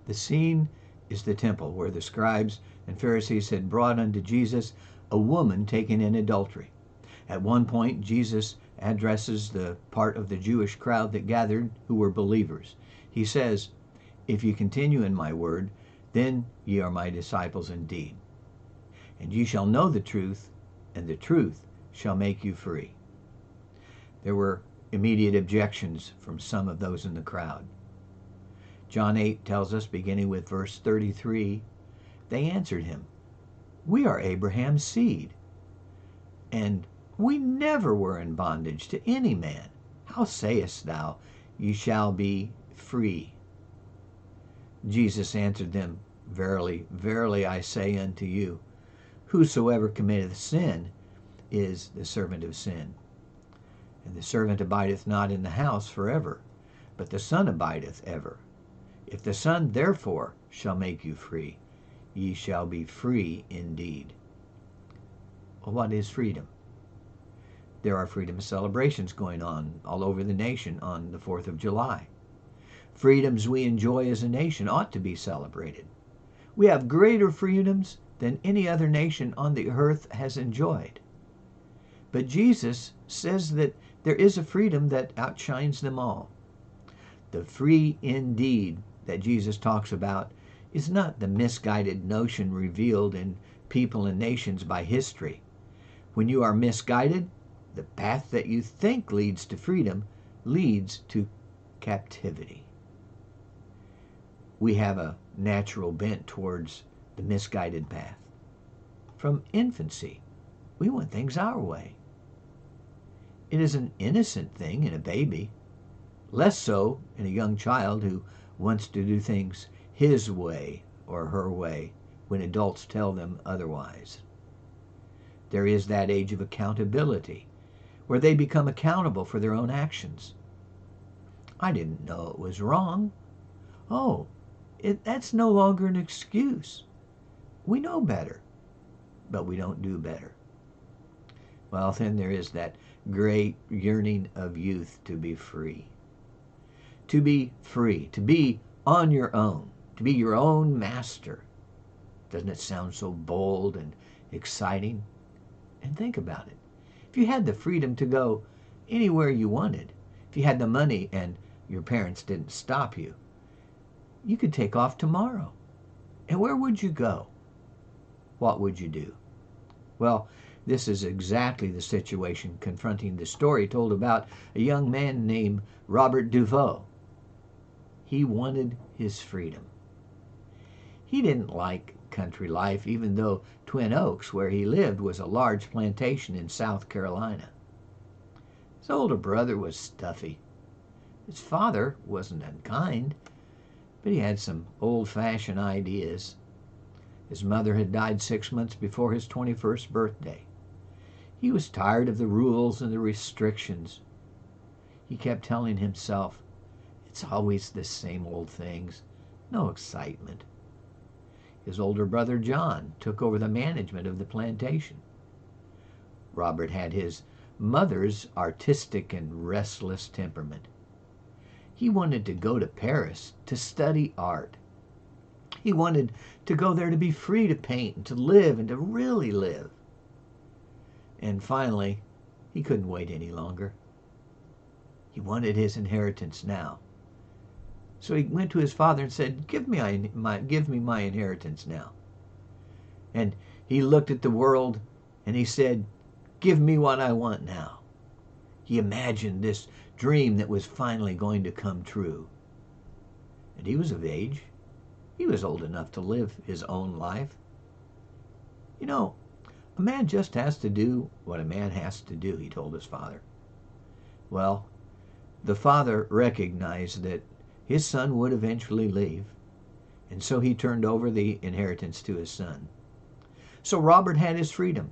The scene is the temple where the scribes and Pharisees had brought unto Jesus a woman taken in adultery. At one point, Jesus addresses the part of the Jewish crowd that gathered who were believers. He says, "If ye continue in my word, then ye are my disciples indeed. And ye shall know the truth, and the truth shall make you free." There were immediate objections from some of those in the crowd. John 8 tells us, beginning with verse 33, they answered him, "We are Abraham's seed, and we never were in bondage to any man. How sayest thou, ye shall be free?" Jesus answered them, "Verily, verily, I say unto you, whosoever committeth sin is the servant of sin. And the servant abideth not in the house forever, but the Son abideth ever. If the Son therefore shall make you free, ye shall be free indeed." Well, what is freedom? There are freedom celebrations going on all over the nation on the 4th of July. Freedoms we enjoy as a nation ought to be celebrated. We have greater freedoms than any other nation on the earth has enjoyed. But Jesus says that there is a freedom that outshines them all. The free indeed that Jesus talks about is not the misguided notion revealed in people and nations by history. When you are misguided, the path that you think leads to freedom leads to captivity. We have a natural bent towards the misguided path. From infancy, we want things our way. It is an innocent thing in a baby, less so in a young child who wants to do things his way or her way when adults tell them otherwise. There is that age of accountability where they become accountable for their own actions. I didn't know it was wrong. Oh, that's no longer an excuse. We know better, but we don't do better. Well, then there is that great yearning of youth to be free. To be free, to be on your own, to be your own master. Doesn't it sound so bold and exciting? And think about it. If you had the freedom to go anywhere you wanted, if you had the money and your parents didn't stop you, you could take off tomorrow. And where would you go? What would you do? Well, this is exactly the situation confronting the story told about a young man named Robert Deveau. He wanted his freedom. He didn't like country life, even though Twin Oaks, where he lived, was a large plantation in South Carolina. His older brother was stuffy. His father wasn't unkind, but he had some old-fashioned ideas. His mother had died 6 months before his 21st birthday. He was tired of the rules and the restrictions. He kept telling himself, it's always the same old things, no excitement. His older brother John took over the management of the plantation. Robert had his mother's artistic and restless temperament. He wanted to go to Paris to study art. He wanted to go there to be free to paint and to live and to really live. And finally, he couldn't wait any longer. He wanted his inheritance now. So he went to his father and said, give me my inheritance now. And he looked at the world and he said, give me what I want now. He imagined this dream that was finally going to come true. And he was of age. He was old enough to live his own life. You know, a man just has to do what a man has to do, he told his father. Well, the father recognized that his son would eventually leave, and so he turned over the inheritance to his son. So Robert had his freedom.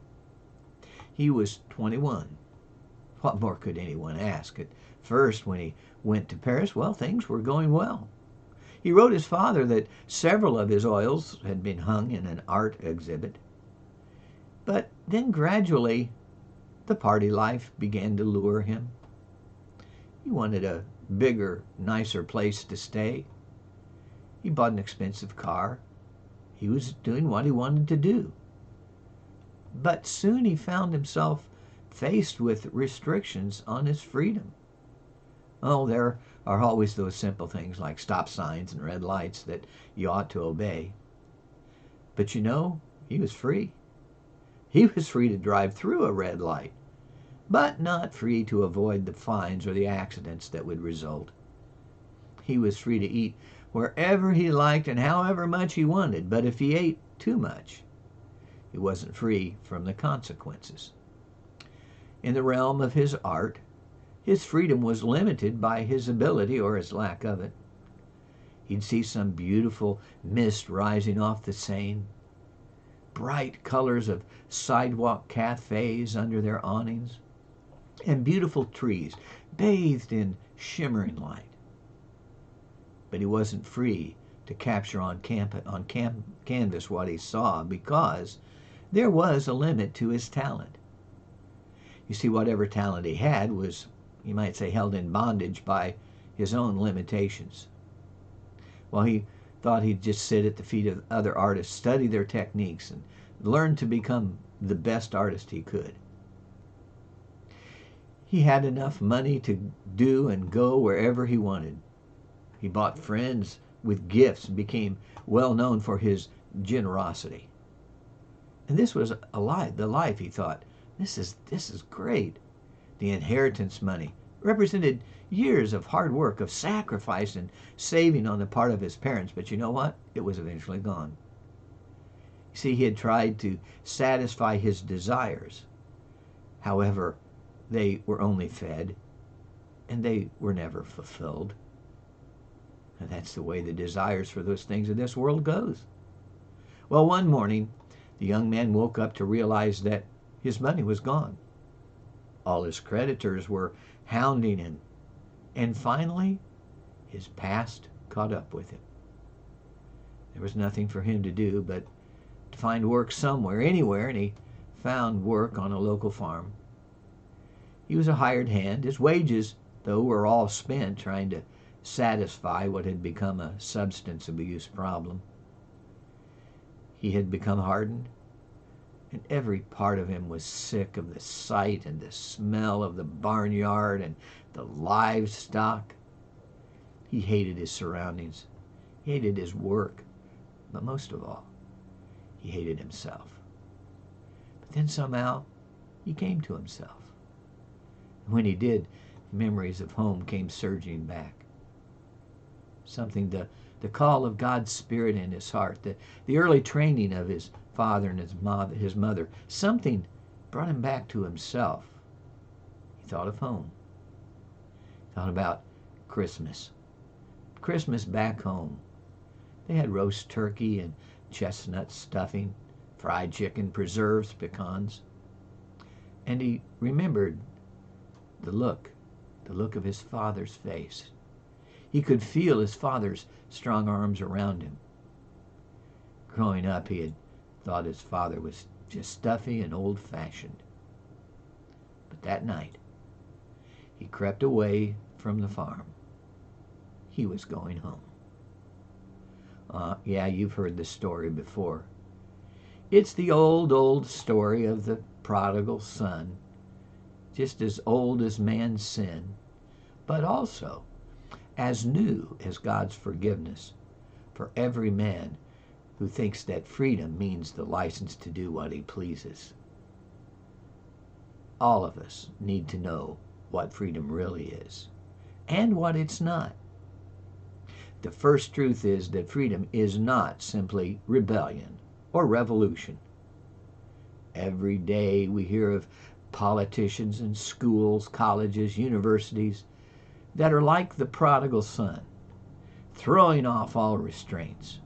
He was 21. What more could anyone ask? At first, when he went to Paris, well, things were going well. He wrote his father that several of his oils had been hung in an art exhibit. But then gradually, the party life began to lure him. He wanted a bigger, nicer place to stay. He bought an expensive car. He was doing what he wanted to do. But soon he found himself faced with restrictions on his freedom. Oh, there are always those simple things like stop signs and red lights that you ought to obey. But you know, he was free. He was free to drive through a red light, but not free to avoid the fines or the accidents that would result. He was free to eat wherever he liked and however much he wanted, but if he ate too much, he wasn't free from the consequences. In the realm of his art, his freedom was limited by his ability or his lack of it. He'd see some beautiful mist rising off the Seine, bright colors of sidewalk cafes under their awnings, and beautiful trees bathed in shimmering light. But he wasn't free to capture on canvas what he saw, because there was a limit to his talent. You see, whatever talent he had was, you might say, held in bondage by his own limitations. Well, he thought he'd just sit at the feet of other artists, study their techniques, and learn to become the best artist he could. He had enough money to do and go wherever he wanted. He bought friends with gifts and became well known for his generosity. And this was the life, he thought. This is great. The inheritance money represented years of hard work, of sacrifice and saving on the part of his parents. But you know what? It was eventually gone. You see, he had tried to satisfy his desires. However, they were only fed, and they were never fulfilled. And that's the way the desires for those things of this world goes. Well, one morning, the young man woke up to realize that his money was gone. All his creditors were hounding him. And finally, his past caught up with him. There was nothing for him to do but to find work somewhere, anywhere, and he found work on a local farm. He was a hired hand. His wages, though, were all spent trying to satisfy what had become a substance abuse problem. He had become hardened, and every part of him was sick of the sight and the smell of the barnyard and the livestock. He hated his surroundings. He hated his work. But most of all, he hated himself. But then somehow, he came to himself. And when he did, memories of home came surging back. Something, the call of God's Spirit in his heart, the early training of his father and his mother, something brought him back to himself. He thought of home. He thought about Christmas. Christmas back home. They had roast turkey and chestnut stuffing, fried chicken, preserves, pecans. And he remembered the look of his father's face. He could feel his father's strong arms around him. Growing up, he had thought his father was just stuffy and old-fashioned. But that night, he crept away from the farm. He was going home. Yeah, you've heard this story before. It's the old story of the prodigal son, just as old as man's sin, but also as new as God's forgiveness for every man who thinks that freedom means the license to do what he pleases. All of us need to know what freedom really is and what it's not. The first truth is that freedom is not simply rebellion or revolution. Every day we hear of politicians and schools, colleges, universities that are like the prodigal son, throwing off all restraints,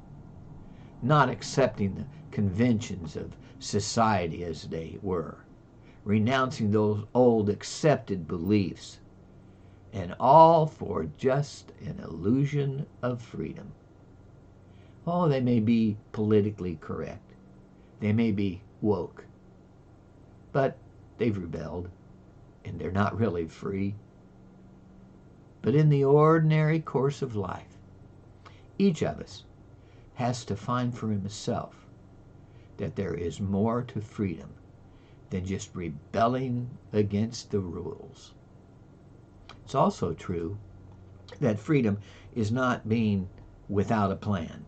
not accepting the conventions of society as they were, renouncing those old accepted beliefs, and all for just an illusion of freedom. Oh, they may be politically correct. They may be woke. But they've rebelled, and they're not really free. But in the ordinary course of life, each of us has to find for himself that there is more to freedom than just rebelling against the rules. It's also true that freedom is not being without a plan.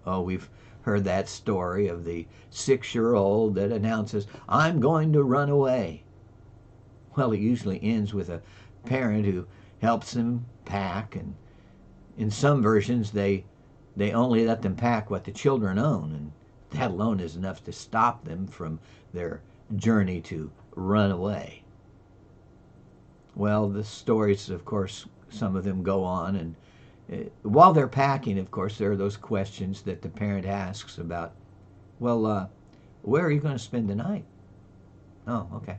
Oh, we've heard that story of the 6-year-old that announces, "I'm going to run away." Well, it usually ends with a parent who helps them pack, and in some versions they only let them pack what the children own, and that alone is enough to stop them from their journey to run away. Well, the stories, of course, some of them go on, and while they're packing, of course, there are those questions that the parent asks about, well, where are you going to spend the night? Oh, okay.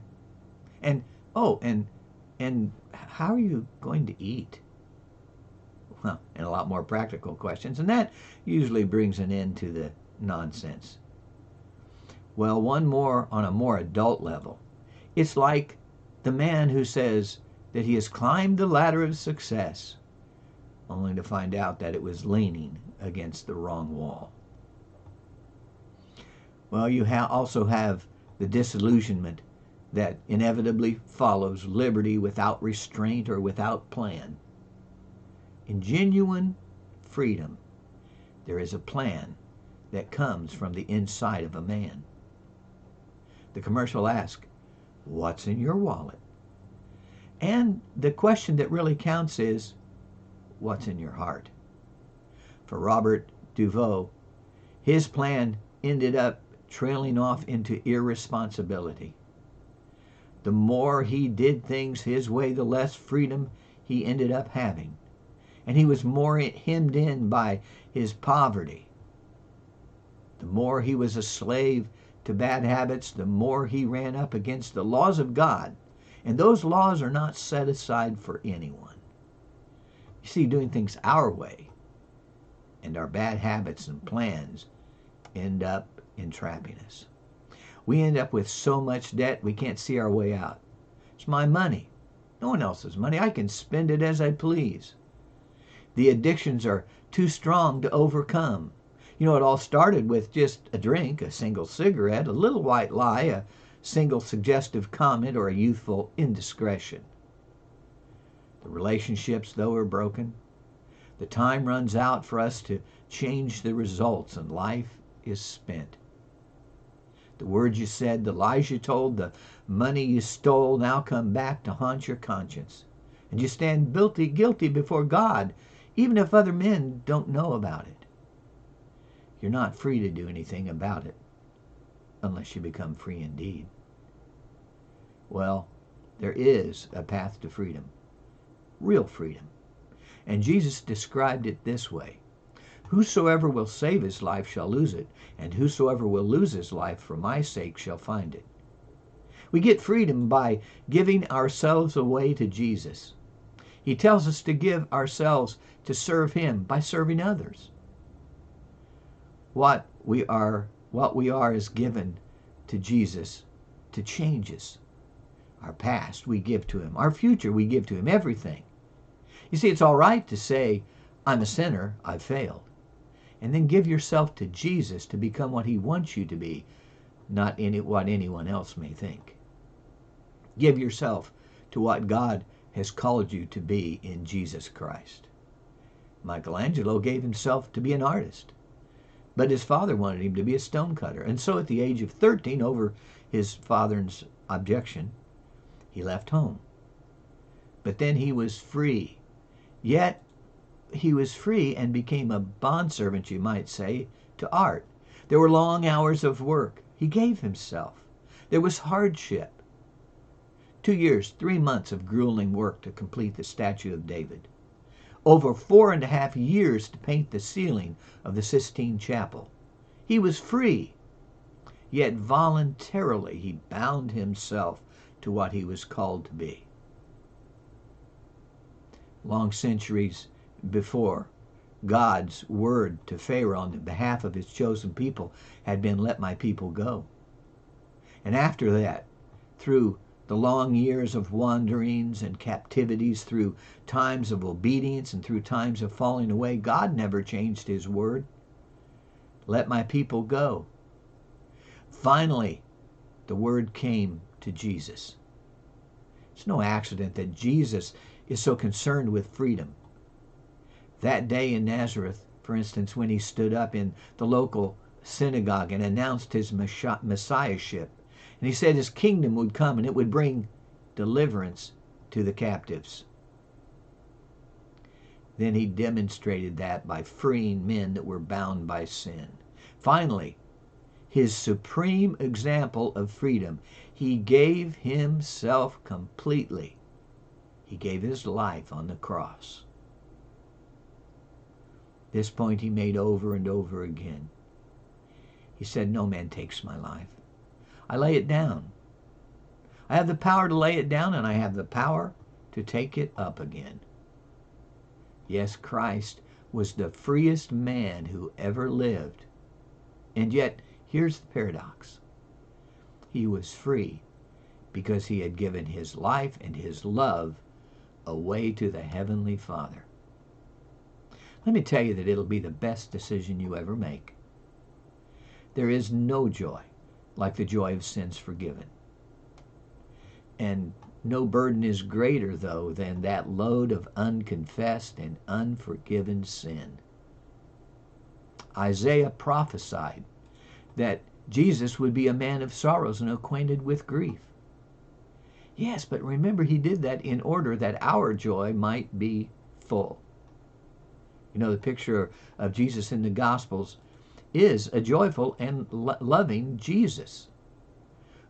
And, oh, and how are you going to eat? Well, and a lot more practical questions, and that usually brings an end to the nonsense. Well, one more on a more adult level. It's like the man who says that he has climbed the ladder of success, only to find out that it was leaning against the wrong wall. Well, you also have the disillusionment that inevitably follows liberty without restraint or without plan. In genuine freedom, there is a plan that comes from the inside of a man. The commercial asks, "What's in your wallet?" And the question that really counts is, "What's in your heart?" For Robert Duveau, his plan ended up trailing off into irresponsibility. The more he did things his way, the less freedom he ended up having. And he was more hemmed in by his poverty. The more he was a slave to bad habits, the more he ran up against the laws of God. And those laws are not set aside for anyone. You see, doing things our way and our bad habits and plans end up entrapping us. We end up with so much debt we can't see our way out. It's my money. No one else's money. I can spend it as I please. The addictions are too strong to overcome. You know, it all started with just a drink, a single cigarette, a little white lie, a single suggestive comment, or a youthful indiscretion. The relationships, though, are broken. The time runs out for us to change the results, and life is spent. The words you said, the lies you told, the money you stole now come back to haunt your conscience. And you stand guilty before God, even if other men don't know about it. You're not free to do anything about it unless you become free indeed. Well, there is a path to freedom, real freedom. And Jesus described it this way: "Whosoever will save his life shall lose it, and whosoever will lose his life for my sake shall find it." We get freedom by giving ourselves away to Jesus. He tells us to give ourselves to serve him by serving others. What we are is given to Jesus to change us. Our past we give to him. Our future we give to him. Everything. You see, it's all right to say, "I'm a sinner, I've failed." And then give yourself to Jesus to become what he wants you to be, not what anyone else may think. Give yourself to what God has called you to be in Jesus Christ. Michelangelo gave himself to be an artist, but his father wanted him to be a stonecutter. And so at the age of 13, over his father's objection, he left home. But then he was free. Yet he was free and became a bondservant, you might say, to art. There were long hours of work. He gave himself. There was hardship. 2 years, 3 months of grueling work to complete the statue of David. Over 4.5 years to paint the ceiling of the Sistine Chapel. He was free, yet voluntarily he bound himself to what he was called to be. Long centuries before, God's word to Pharaoh on behalf of his chosen people had been, "Let my people go." And after that, through the long years of wanderings and captivities, through times of obedience and through times of falling away, God never changed his word. Let my people go. Finally, the word came to Jesus. It's no accident that Jesus is so concerned with freedom. That day in Nazareth, for instance, when he stood up in the local synagogue and announced his messiahship, and he said his kingdom would come and it would bring deliverance to the captives. Then he demonstrated that by freeing men that were bound by sin. Finally, his supreme example of freedom, he gave himself completely. He gave his life on the cross. This point he made over and over again. He said, no man takes my life. I lay it down. I have the power to lay it down, and I have the power to take it up again. Yes, Christ was the freest man who ever lived. And yet, here's the paradox. He was free because he had given his life and his love away to the Heavenly Father. Let me tell you that it'll be the best decision you ever make. There is no joy like the joy of sins forgiven. And no burden is greater, though, than that load of unconfessed and unforgiven sin. Isaiah prophesied that Jesus would be a man of sorrows and acquainted with grief. Yes, but remember, he did that in order that our joy might be full. You know, the picture of Jesus in the Gospels is a joyful and loving Jesus,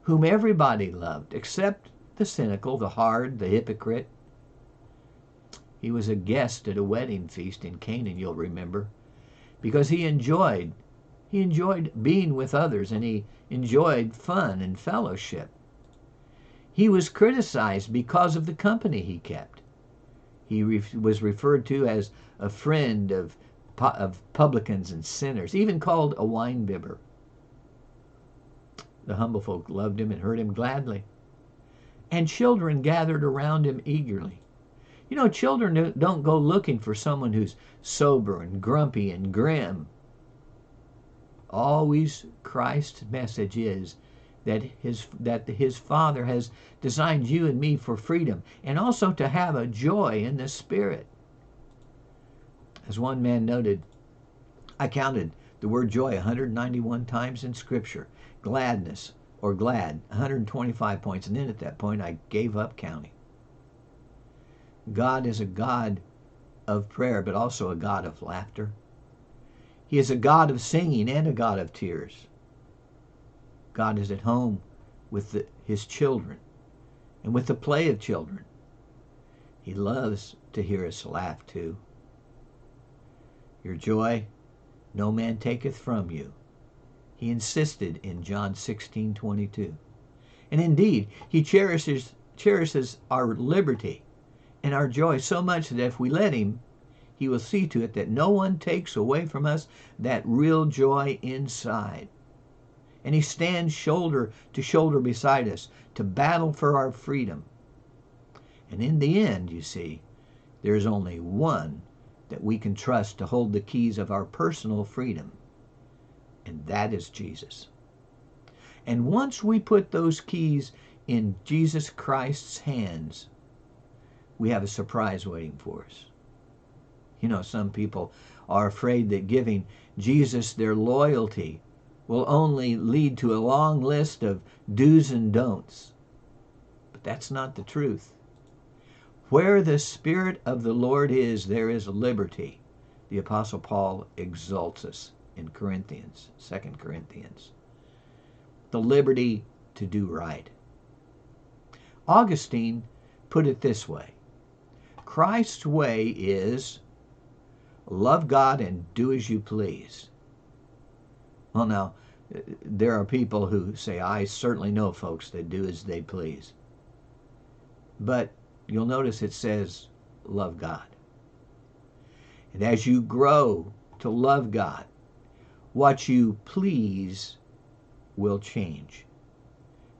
whom everybody loved, except the cynical, the hard, the hypocrite. He was a guest at a wedding feast in Canaan, you'll remember, because he enjoyed being with others, and he enjoyed fun and fellowship. He was criticized because of the company he kept. He was referred to as a friend of publicans and sinners, even called a winebibber. The humble folk loved him and heard him gladly. And children gathered around him eagerly. You know, children don't go looking for someone who's sober and grumpy and grim. Always Christ's message is that his Father has designed you and me for freedom, and also to have a joy in the Spirit. As one man noted, I counted the word joy 191 times in Scripture, gladness or glad 125 points, and then at that point I gave up counting. God is a God of prayer, but also a God of laughter. He is a God of singing and a God of tears. God is at home with his children and with the play of children. He loves to hear us laugh too. Your joy no man taketh from you. He insisted in John 16:22. And indeed, he cherishes our liberty and our joy so much that if we let him, he will see to it that no one takes away from us that real joy inside. And he stands shoulder to shoulder beside us to battle for our freedom. And in the end, you see, there's only one that we can trust to hold the keys of our personal freedom, and that is Jesus. And once we put those keys in Jesus Christ's hands, we have a surprise waiting for us. You know, some people are afraid that giving Jesus their loyalty will only lead to a long list of do's and don'ts. But that's not the truth. Where the Spirit of the Lord is, there is liberty. The Apostle Paul exalts us in Corinthians, 2 Corinthians. The liberty to do right. Augustine put it this way: Christ's way is love God and do as you please. Well, now, there are people who say, I certainly know folks that do as they please. But you'll notice it says, love God. And as you grow to love God, what you please will change.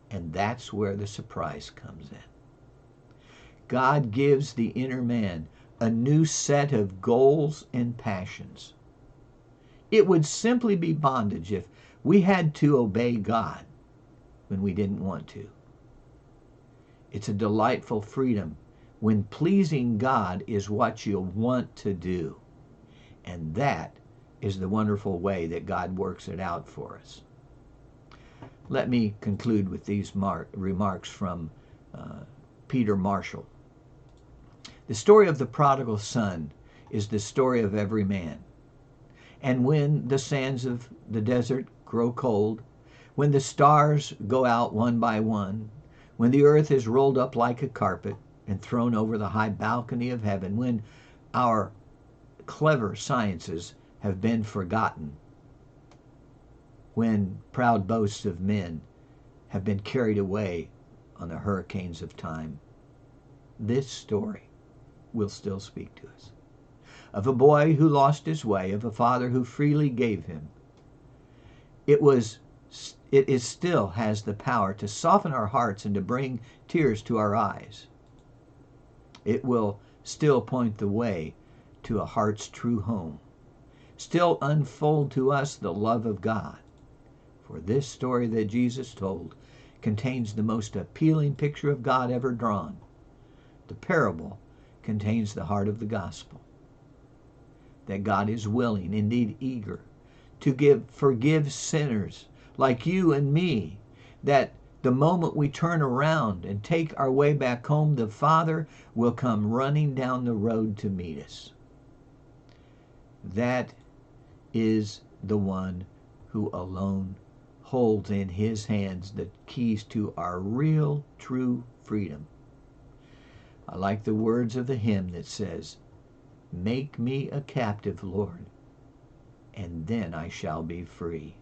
And that's where the surprise comes in. God gives the inner man a new set of goals and passions. It would simply be bondage if we had to obey God when we didn't want to. It's a delightful freedom when pleasing God is what you want to do. And that is the wonderful way that God works it out for us. Let me conclude with these remarks from Peter Marshall. The story of the prodigal son is the story of every man. And when the sands of the desert grow cold, when the stars go out one by one, when the earth is rolled up like a carpet and thrown over the high balcony of heaven, when our clever sciences have been forgotten, when proud boasts of men have been carried away on the hurricanes of time, this story will still speak to us. Of a boy who lost his way, of a father who freely gave him. It still has the power to soften our hearts and to bring tears to our eyes. It will still point the way to a heart's true home, still unfold to us the love of God. For this story that Jesus told contains the most appealing picture of God ever drawn. The parable contains the heart of the gospel, that God is willing, indeed eager, to forgive sinners like you and me, that the moment we turn around and take our way back home, the Father will come running down the road to meet us. That is the one who alone holds in his hands the keys to our real, true freedom. I like the words of the hymn that says, "Make me a captive, Lord, and then I shall be free."